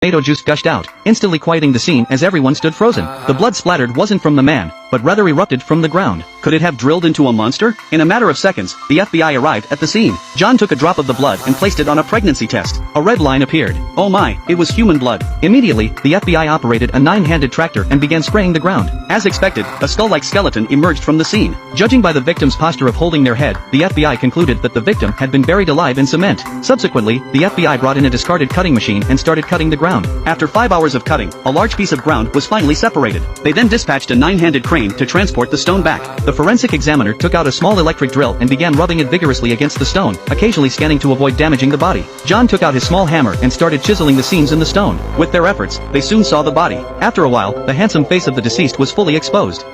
Tomato juice gushed out, instantly quieting the scene as everyone stood frozen. The blood splattered wasn't from the man, but rather erupted from the ground. Could it have drilled into a monster? In a matter of seconds, the FBI arrived at the scene. John took a drop of the blood and placed it on a pregnancy test. A red line appeared. Oh my, it was human blood. Immediately, the FBI operated a 9-handed tractor and began spraying the ground. As expected, a skull-like skeleton emerged from the scene. Judging by the victim's posture of holding their head, the FBI concluded that the victim had been buried alive in cement. Subsequently, the FBI brought in a discarded cutting machine and started cutting the ground. After 5 hours of cutting, a large piece of ground was finally separated. They then dispatched a 9-handed crane to transport the stone back. The forensic examiner took out a small electric drill and began rubbing it vigorously against the stone, occasionally scanning to avoid damaging the body. John took out his small hammer and started chiseling the seams in the stone. With their efforts, they soon saw the body. After a while, the handsome face of the deceased was fully exposed.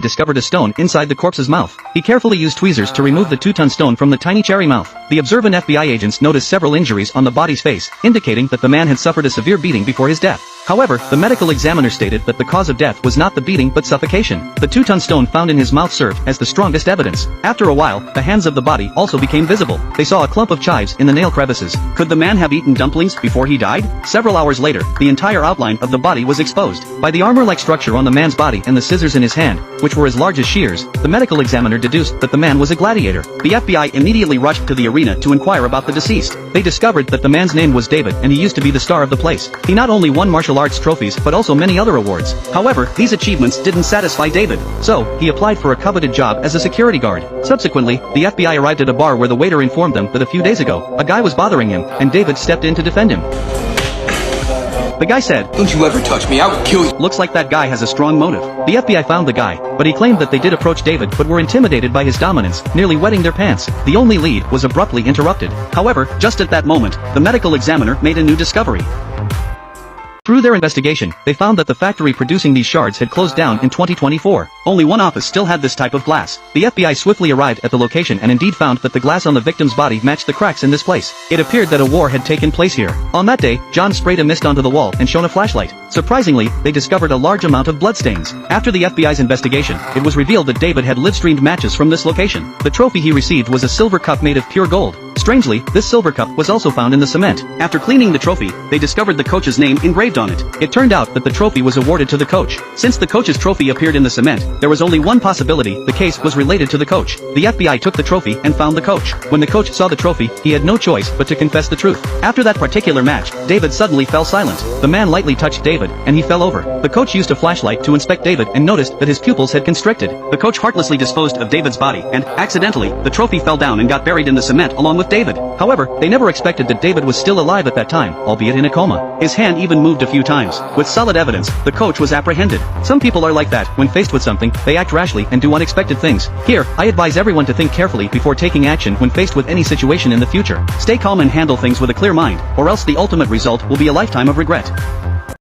Discovered a stone inside the corpse's mouth. He carefully used tweezers to remove the 2-ton stone from the tiny cherry mouth. The observant FBI agents noticed several injuries on the body's face, indicating that the man had suffered a severe beating before his death. However, the medical examiner stated that the cause of death was not the beating but suffocation. The 2-ton stone found in his mouth served as the strongest evidence. After a while, the hands of the body also became visible. They saw a clump of chives in the nail crevices. Could the man have eaten dumplings before he died? Several hours later, the entire outline of the body was exposed. By the armor-like structure on the man's body and the scissors in his hand, which were as large as shears, the medical examiner deduced that the man was a gladiator. The FBI immediately rushed to the arena to inquire about the deceased. They discovered that the man's name was David and he used to be the star of the place. He not only won martial arts trophies but also many other awards. However, these achievements didn't satisfy David, so he applied for a coveted job as a security guard. Subsequently, the FBI arrived at a bar where the waiter informed them that a few days ago, a guy was bothering him, and David stepped in to defend him. The guy said, "Don't you ever touch me, I will kill you." Looks like that guy has a strong motive. The FBI found the guy, but he claimed that they did approach David but were intimidated by his dominance, nearly wetting their pants. The only lead was abruptly interrupted. However, just at that moment, the medical examiner made a new discovery. Through their investigation, they found that the factory producing these shards had closed down in 2024. Only one office still had this type of glass. The FBI swiftly arrived at the location and indeed found that the glass on the victim's body matched the cracks in this place. It appeared that a war had taken place here. On that day, John sprayed a mist onto the wall and shone a flashlight. Surprisingly, they discovered a large amount of bloodstains. After the FBI's investigation, it was revealed that David had live-streamed matches from this location. The trophy he received was a silver cup made of pure gold. Strangely, this silver cup was also found in the cement. After cleaning the trophy, they discovered the coach's name engraved on it. It turned out that the trophy was awarded to the coach. Since the coach's trophy appeared in the cement, there was only one possibility: the case was related to the coach. The FBI took the trophy and found the coach. When the coach saw the trophy, he had no choice but to confess the truth. After that particular match, David suddenly fell silent. The man lightly touched David, and he fell over. The coach used a flashlight to inspect David and noticed that his pupils had constricted. The coach heartlessly disposed of David's body, and, accidentally, the trophy fell down and got buried in the cement along with David. However, they never expected that David was still alive at that time, albeit in a coma. His hand even moved a few times. With solid evidence, the coach was apprehended. Some people are like that: when faced with something, they act rashly and do unexpected things. Here, I advise everyone to think carefully before taking action when faced with any situation in the future. Stay calm and handle things with a clear mind, or else the ultimate result will be a lifetime of regret.